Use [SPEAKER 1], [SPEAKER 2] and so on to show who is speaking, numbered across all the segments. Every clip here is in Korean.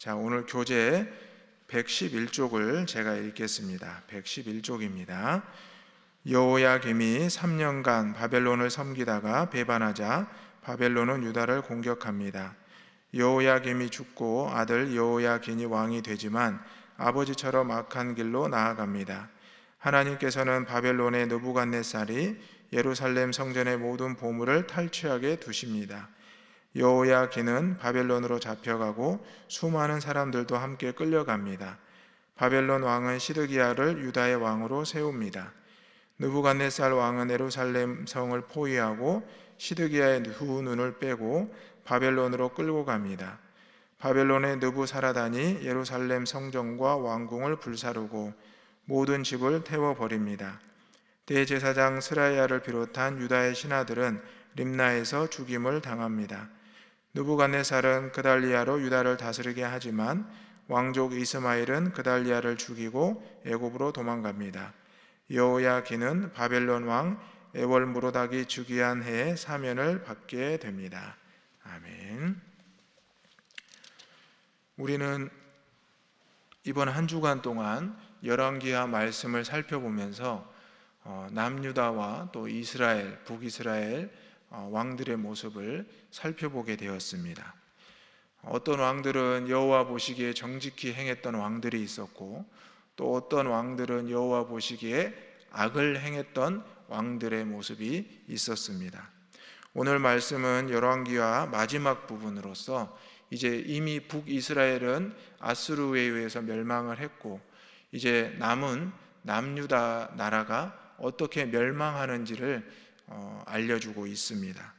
[SPEAKER 1] 자, 오늘 교재 111쪽을 제가 읽겠습니다. 111쪽입니다. 여호야김이 3년간 바벨론을 섬기다가 배반하자 바벨론은 유다를 공격합니다. 여호야김이 죽고 아들 여호야긴이 왕이 되지만 아버지처럼 악한 길로 나아갑니다. 하나님께서는 바벨론의 느부갓네살이 예루살렘 성전의 모든 보물을 탈취하게 두십니다. 여호야긴은 바벨론으로 잡혀가고 수많은 사람들도 함께 끌려갑니다. 바벨론 왕은 시드기야를 유다의 왕으로 세웁니다. 느부갓네살 왕은 예루살렘 성을 포위하고 시드기야의 두 눈을 빼고 바벨론으로 끌고 갑니다. 바벨론의 느부사라단이 예루살렘 성전과 왕궁을 불사르고 모든 집을 태워버립니다. 대제사장 스라야를 비롯한 유다의 신하들은 림나에서 죽임을 당합니다. 느부갓네살은 그달리아로 유다를 다스리게 하지만 왕족 이스마엘은 그달리아를 죽이고 애굽으로 도망갑니다. 여호야긴은 바벨론 왕 에월무로닥이 즉위한 해에 사면을 받게 됩니다. 아멘. 우리는 이번 한 주간 동안 열왕기하 말씀을 살펴보면서 남유다와 또 이스라엘, 북이스라엘 왕들의 모습을 살펴보게 되었습니다. 어떤 왕들은 여호와 보시기에 정직히 행했던 왕들이 있었고, 또 어떤 왕들은 여호와 보시기에 악을 행했던 왕들의 모습이 있었습니다. 오늘 말씀은 열왕기하 마지막 부분으로서 이제 이미 북이스라엘은 아수르에 의해서 멸망을 했고, 이제 남은 남유다 나라가 어떻게 멸망하는지를 알려주고 있습니다.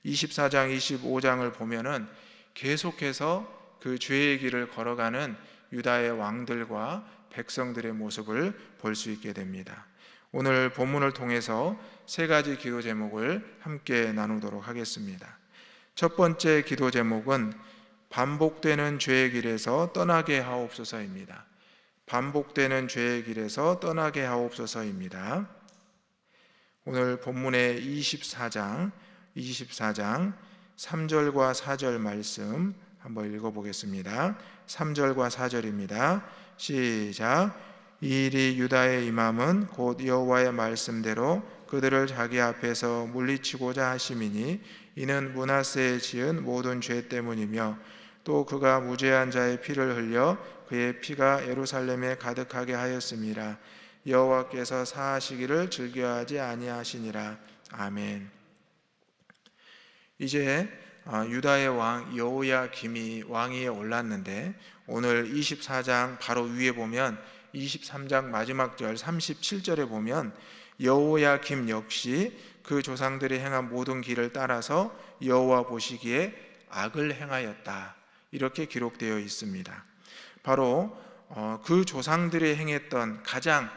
[SPEAKER 1] 24장, 25장을 보면은 계속해서 그 죄의 길을 걸어가는 유다의 왕들과 백성들의 모습을 볼 수 있게 됩니다. 오늘 본문을 통해서 세 가지 기도 제목을 함께 나누도록 하겠습니다. 첫 번째 기도 제목은 반복되는 죄의 길에서 떠나게 하옵소서입니다. 반복되는 죄의 길에서 떠나게 하옵소서입니다. 오늘 본문의 24장 3절과 4절 말씀 한번 읽어보겠습니다. 3절과 4절입니다. 시작. 이 일이 유다의 임함은 곧 여호와의 말씀대로 그들을 자기 앞에서 물리치고자 하심이니 이는 므낫세에 지은 모든 죄 때문이며 또 그가 무죄한 자의 피를 흘려 그의 피가 예루살렘에 가득하게 하였음이라. 여호와께서 사하시기를 즐겨하지 아니하시니라. 아멘. 이제 유다의 왕 여호야김이 왕위에 올랐는데, 오늘 24장 바로 위에 보면 23장 마지막 절 37절에 보면 여호야김 역시 그 조상들이 행한 모든 길을 따라서 여호와 보시기에 악을 행하였다, 이렇게 기록되어 있습니다. 바로 그 조상들이 행했던 가장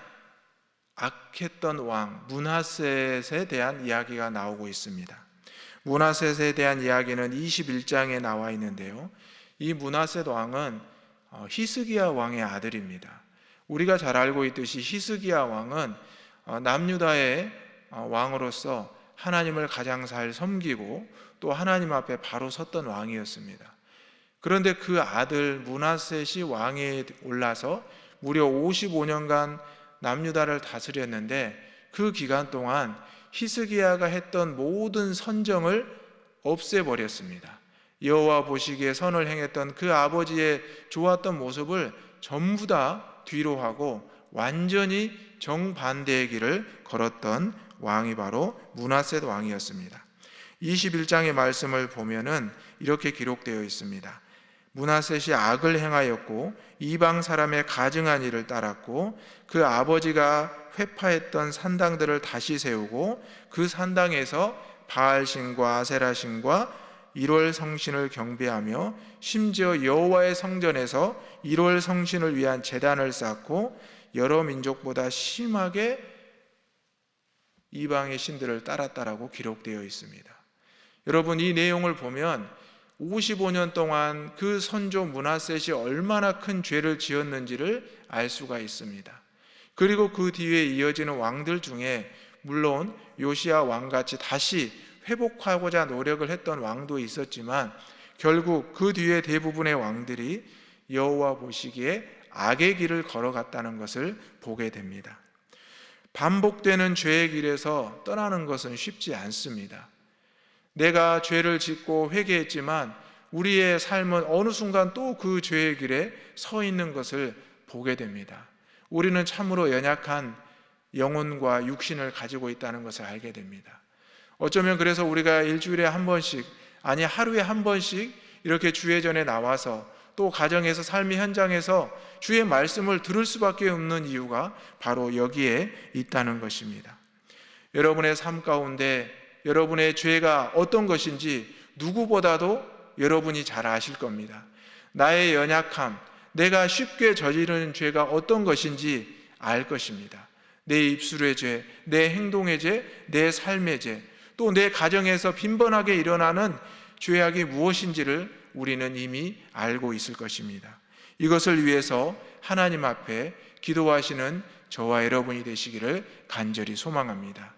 [SPEAKER 1] 악했던 왕 므낫셋에 대한 이야기가 나오고 있습니다. 므낫셋에 대한 이야기는 21장에 나와 있는데요, 이 므낫셋 왕은 히스기야 왕의 아들입니다. 우리가 잘 알고 있듯이 히스기야 왕은 남유다의 왕으로서 하나님을 가장 잘 섬기고 또 하나님 앞에 바로 섰던 왕이었습니다. 그런데 그 아들 므낫셋이 왕위에 올라서 무려 55년간 남유다를 다스렸는데, 그 기간 동안 히스기야가 했던 모든 선정을 없애버렸습니다. 여호와 보시기에 선을 행했던 그 아버지의 좋았던 모습을 전부 다 뒤로 하고 완전히 정반대의 길을 걸었던 왕이 바로 므낫셋 왕이었습니다. 21장의 말씀을 보면은 이렇게 기록되어 있습니다. 므낫셋이 악을 행하였고 이방 사람의 가증한 일을 따랐고 그 아버지가 회파했던 산당들을 다시 세우고 그 산당에서 바알신과 아세라신과 1월 성신을 경배하며 심지어 여호와의 성전에서 1월 성신을 위한 제단을 쌓고 여러 민족보다 심하게 이방의 신들을 따랐다라고 기록되어 있습니다. 여러분, 이 내용을 보면 55년 동안 그 선조 므낫셋이 얼마나 큰 죄를 지었는지를 알 수가 있습니다. 그리고 그 뒤에 이어지는 왕들 중에 물론 요시야 왕같이 다시 회복하고자 노력을 했던 왕도 있었지만 결국 그 뒤에 대부분의 왕들이 여호와 보시기에 악의 길을 걸어갔다는 것을 보게 됩니다. 반복되는 죄의 길에서 떠나는 것은 쉽지 않습니다. 내가 죄를 짓고 회개했지만 우리의 삶은 어느 순간 또 그 죄의 길에 서 있는 것을 보게 됩니다. 우리는 참으로 연약한 영혼과 육신을 가지고 있다는 것을 알게 됩니다. 어쩌면 그래서 우리가 일주일에 한 번씩, 아니 하루에 한 번씩 이렇게 주의 전에 나와서 또 가정에서 삶의 현장에서 주의 말씀을 들을 수밖에 없는 이유가 바로 여기에 있다는 것입니다. 여러분의 삶 가운데 여러분의 죄가 어떤 것인지 누구보다도 여러분이 잘 아실 겁니다. 나의 연약함, 내가 쉽게 저지르는 죄가 어떤 것인지 알 것입니다. 내 입술의 죄, 내 행동의 죄, 내 삶의 죄, 또 내 가정에서 빈번하게 일어나는 죄악이 무엇인지를 우리는 이미 알고 있을 것입니다. 이것을 위해서 하나님 앞에 기도하시는 저와 여러분이 되시기를 간절히 소망합니다.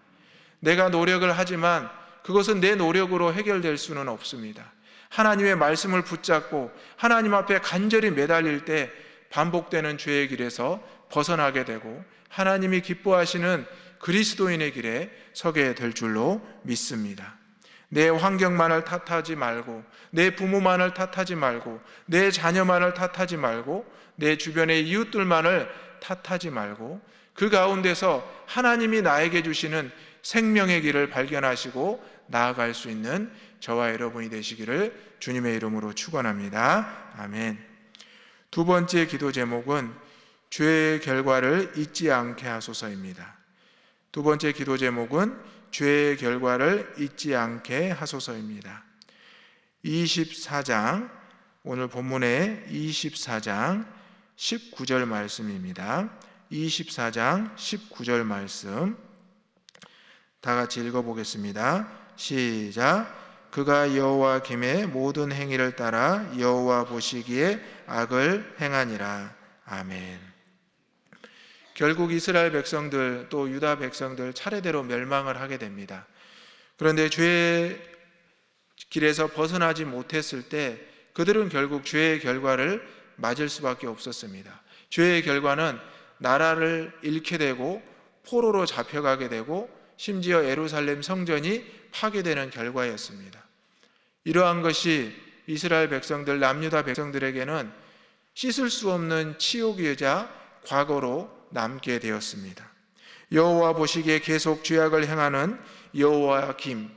[SPEAKER 1] 내가 노력을 하지만 그것은 내 노력으로 해결될 수는 없습니다. 하나님의 말씀을 붙잡고 하나님 앞에 간절히 매달릴 때 반복되는 죄의 길에서 벗어나게 되고 하나님이 기뻐하시는 그리스도인의 길에 서게 될 줄로 믿습니다. 내 환경만을 탓하지 말고, 내 부모만을 탓하지 말고, 내 자녀만을 탓하지 말고, 내 주변의 이웃들만을 탓하지 말고, 그 가운데서 하나님이 나에게 주시는 생명의 길을 발견하시고 나아갈 수 있는 저와 여러분이 되시기를 주님의 이름으로 축원합니다. 아멘. 두 번째 기도 제목은 죄의 결과를 잊지 않게 하소서입니다. 두 번째 기도 제목은 죄의 결과를 잊지 않게 하소서입니다. 24장, 오늘 본문의 24장 19절 말씀입니다. 24장 19절 말씀 다 같이 읽어보겠습니다. 시작. 그가 여호와 김의 모든 행위를 따라 여호와 보시기에 악을 행하니라. 아멘. 결국 이스라엘 백성들 또 유다 백성들 차례대로 멸망을 하게 됩니다. 그런데 죄의 길에서 벗어나지 못했을 때 그들은 결국 죄의 결과를 맞을 수밖에 없었습니다. 죄의 결과는 나라를 잃게 되고 포로로 잡혀가게 되고 심지어 예루살렘 성전이 파괴되는 결과였습니다. 이러한 것이 이스라엘 백성들, 남유다 백성들에게는 씻을 수 없는 치욕이자 과거로 남게 되었습니다. 여호와 보시기에 계속 죄악을 행하는 여호와김,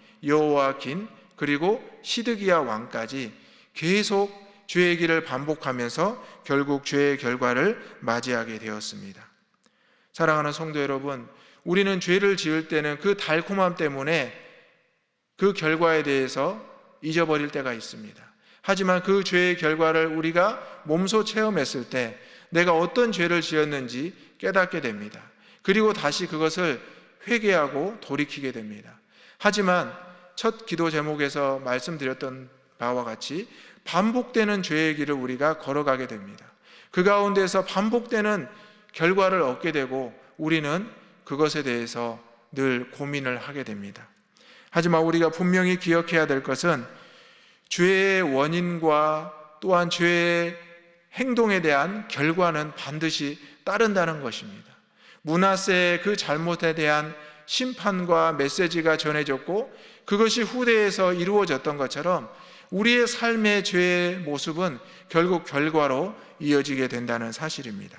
[SPEAKER 1] 그리고 시드기야 왕까지 계속 죄의 길을 반복하면서 결국 죄의 결과를 맞이하게 되었습니다. 사랑하는 성도 여러분, 우리는 죄를 지을 때는 그 달콤함 때문에 그 결과에 대해서 잊어버릴 때가 있습니다. 하지만 그 죄의 결과를 우리가 몸소 체험했을 때 내가 어떤 죄를 지었는지 깨닫게 됩니다. 그리고 다시 그것을 회개하고 돌이키게 됩니다. 하지만 첫 기도 제목에서 말씀드렸던 바와 같이 반복되는 죄의 길을 우리가 걸어가게 됩니다. 그 가운데서 반복되는 결과를 얻게 되고 우리는 그것에 대해서 늘 고민을 하게 됩니다. 하지만 우리가 분명히 기억해야 될 것은 죄의 원인과 또한 죄의 행동에 대한 결과는 반드시 따른다는 것입니다. 므낫세의 그 잘못에 대한 심판과 메시지가 전해졌고 그것이 후대에서 이루어졌던 것처럼 우리의 삶의 죄의 모습은 결국 결과로 이어지게 된다는 사실입니다.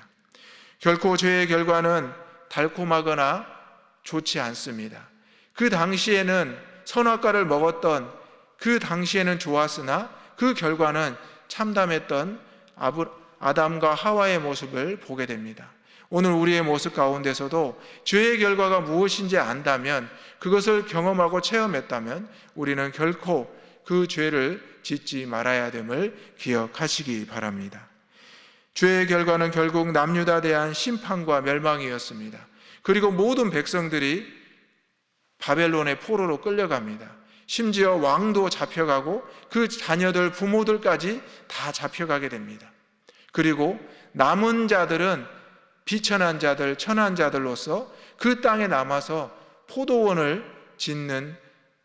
[SPEAKER 1] 결코 죄의 결과는 달콤하거나 좋지 않습니다. 그 당시에는 선악과를 먹었던 그 당시에는 좋았으나 그 결과는 참담했던 아담과 하와의 모습을 보게 됩니다. 오늘 우리의 모습 가운데서도 죄의 결과가 무엇인지 안다면, 그것을 경험하고 체험했다면 우리는 결코 그 죄를 짓지 말아야 됨을 기억하시기 바랍니다. 죄의 결과는 결국 남유다에 대한 심판과 멸망이었습니다. 그리고 모든 백성들이 바벨론의 포로로 끌려갑니다. 심지어 왕도 잡혀가고 그 자녀들, 부모들까지 다 잡혀가게 됩니다. 그리고 남은 자들은 비천한 자들, 천한 자들로서 그 땅에 남아서 포도원을 짓는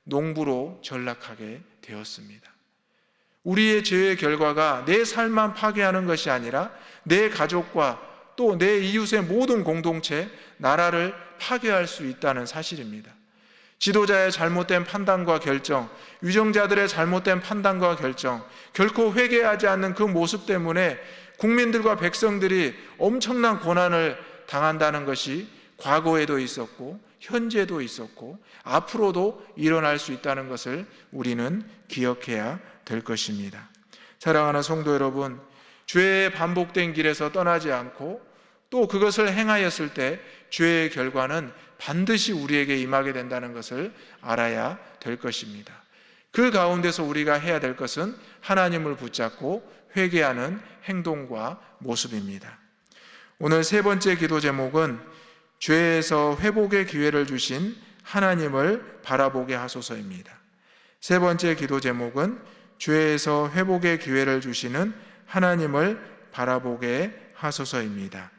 [SPEAKER 1] 농부로 전락하게 되었습니다. 우리의 죄의 결과가 내 삶만 파괴하는 것이 아니라 내 가족과 또 내 이웃의 모든 공동체, 나라를 파괴할 수 있다는 사실입니다. 지도자의 잘못된 판단과 결정, 위정자들의 잘못된 판단과 결정, 결코 회개하지 않는 그 모습 때문에 국민들과 백성들이 엄청난 고난을 당한다는 것이 과거에도 있었고 현재도 있었고 앞으로도 일어날 수 있다는 것을 우리는 기억해야 될 것입니다. 사랑하는 성도 여러분, 죄의 반복된 길에서 떠나지 않고 또 그것을 행하였을 때 죄의 결과는 반드시 우리에게 임하게 된다는 것을 알아야 될 것입니다. 그 가운데서 우리가 해야 될 것은 하나님을 붙잡고 회개하는 행동과 모습입니다. 오늘 세 번째 기도 제목은 죄에서 회복의 기회를 주신 하나님을 바라보게 하소서입니다. 세 번째 기도 제목은 죄에서 회복의 기회를 주시는 하나님을 바라보게 하소서입니다.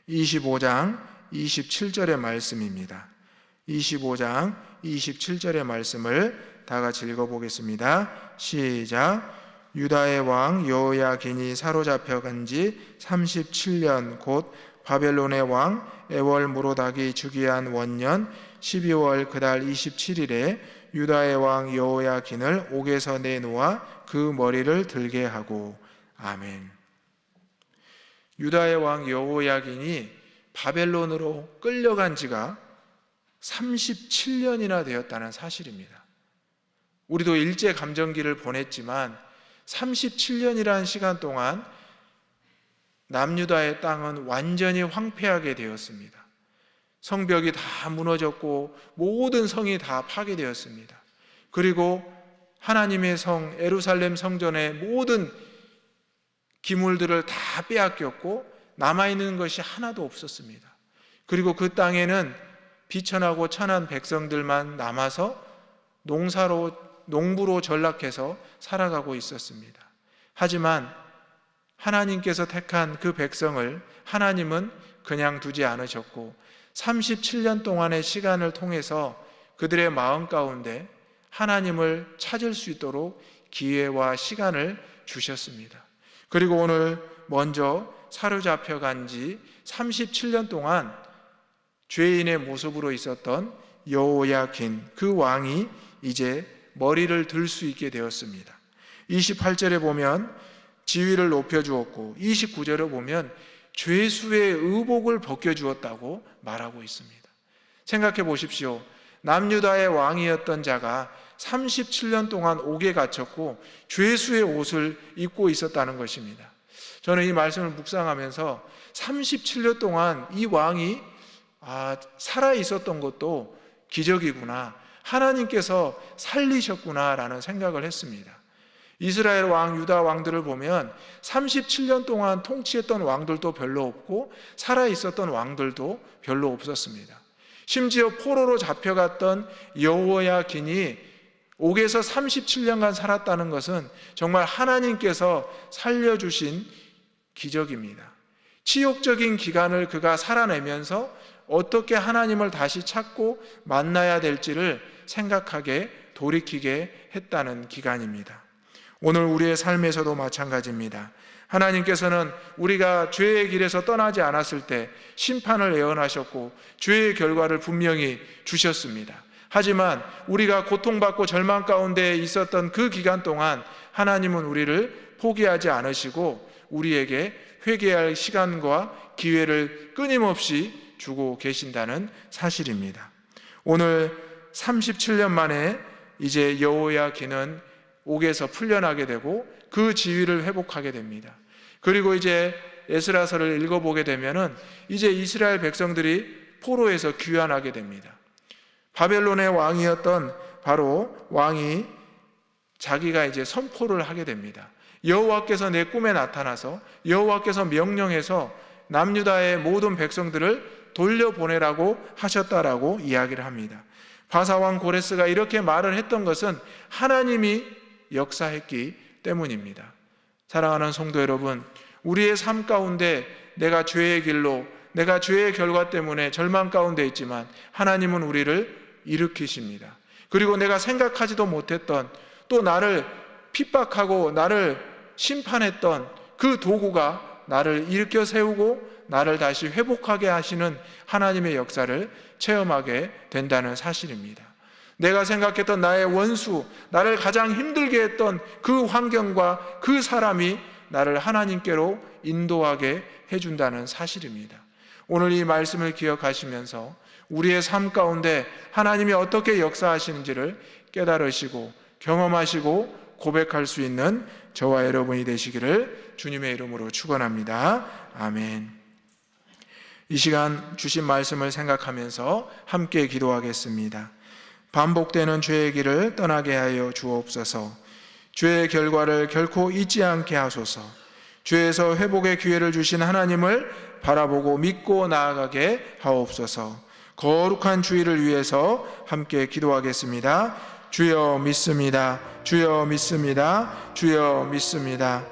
[SPEAKER 1] 25장 27절의 말씀입니다. 25장 27절의 말씀을 다 같이 읽어보겠습니다. 시작. 유다의 왕 여호야긴이 사로잡혀간 지 37년 곧 바벨론의 왕 에월므로닥이 즉위한 원년 12월 그달 27일에 유다의 왕 여호야긴을 옥에서 내놓아 그 머리를 들게 하고. 아멘. 유다의 왕 여호야긴이 바벨론으로 끌려간 지가 37년이나 되었다는 사실입니다. 우리도 일제감정기를 보냈지만 37년이라는 시간 동안 남유다의 땅은 완전히 황폐하게 되었습니다. 성벽이 다 무너졌고 모든 성이 다 파괴되었습니다. 그리고 하나님의 성 예루살렘 성전의 모든 기물들을 다 빼앗겼고 남아있는 것이 하나도 없었습니다. 그리고 그 땅에는 비천하고 천한 백성들만 남아서 농부로 전락해서 살아가고 있었습니다. 하지만 하나님께서 택한 그 백성을 하나님은 그냥 두지 않으셨고 37년 동안의 시간을 통해서 그들의 마음 가운데 하나님을 찾을 수 있도록 기회와 시간을 주셨습니다. 그리고 오늘 먼저 사로잡혀간 지 37년 동안 죄인의 모습으로 있었던 여호야긴 그 왕이 이제 머리를 들 수 있게 되었습니다. 28절에 보면 지위를 높여주었고 29절에 보면 죄수의 의복을 벗겨주었다고 말하고 있습니다. 생각해 보십시오. 남유다의 왕이었던 자가 37년 동안 옥에 갇혔고 죄수의 옷을 입고 있었다는 것입니다. 저는 이 말씀을 묵상하면서 37년 동안 이 왕이 살아 있었던 것도 기적이구나, 하나님께서 살리셨구나라는 생각을 했습니다. 이스라엘 왕, 유다 왕들을 보면 37년 동안 통치했던 왕들도 별로 없고 살아 있었던 왕들도 별로 없었습니다. 심지어 포로로 잡혀갔던 여호야긴이 옥에서 37년간 살았다는 것은 정말 하나님께서 살려주신 기적입니다. 치욕적인 기간을 그가 살아내면서 어떻게 하나님을 다시 찾고 만나야 될지를 생각하게 돌이키게 했다는 기간입니다. 오늘 우리의 삶에서도 마찬가지입니다. 하나님께서는 우리가 죄의 길에서 떠나지 않았을 때 심판을 예언하셨고 죄의 결과를 분명히 주셨습니다. 하지만 우리가 고통받고 절망 가운데 있었던 그 기간 동안 하나님은 우리를 포기하지 않으시고 우리에게 회개할 시간과 기회를 끊임없이 주고 계신다는 사실입니다. 오늘 37년 만에 이제 여호야긴은 옥에서 풀려나게 되고 그 지위를 회복하게 됩니다. 그리고 이제 에스라서를 읽어보게 되면은 이제 이스라엘 백성들이 포로에서 귀환하게 됩니다. 바벨론의 왕이었던 바로 왕이 자기가 이제 선포를 하게 됩니다. 여호와께서 내 꿈에 나타나서 여호와께서 명령해서 남유다의 모든 백성들을 돌려보내라고 하셨다라고 이야기를 합니다. 바사왕 고레스가 이렇게 말을 했던 것은 하나님이 역사했기 때문입니다. 사랑하는 성도 여러분, 우리의 삶 가운데 내가 죄의 길로, 내가 죄의 결과 때문에 절망 가운데 있지만 하나님은 우리를 일으키십니다. 그리고 내가 생각하지도 못했던, 또 나를 핍박하고 나를 심판했던 그 도구가 나를 일으켜 세우고 나를 다시 회복하게 하시는 하나님의 역사를 체험하게 된다는 사실입니다. 내가 생각했던 나의 원수, 나를 가장 힘들게 했던 그 환경과 그 사람이 나를 하나님께로 인도하게 해준다는 사실입니다. 오늘 이 말씀을 기억하시면서 우리의 삶 가운데 하나님이 어떻게 역사하시는지를 깨달으시고 경험하시고 고백할 수 있는 저와 여러분이 되시기를 주님의 이름으로 축원합니다. 아멘. 이 시간 주신 말씀을 생각하면서 함께 기도하겠습니다. 반복되는 죄의 길을 떠나게 하여 주옵소서. 죄의 결과를 결코 잊지 않게 하소서. 죄에서 회복의 기회를 주신 하나님을 바라보고 믿고 나아가게 하옵소서. 거룩한 주의를 위해서 함께 기도하겠습니다. 주여 믿습니다. 주여 믿습니다. 주여 믿습니다.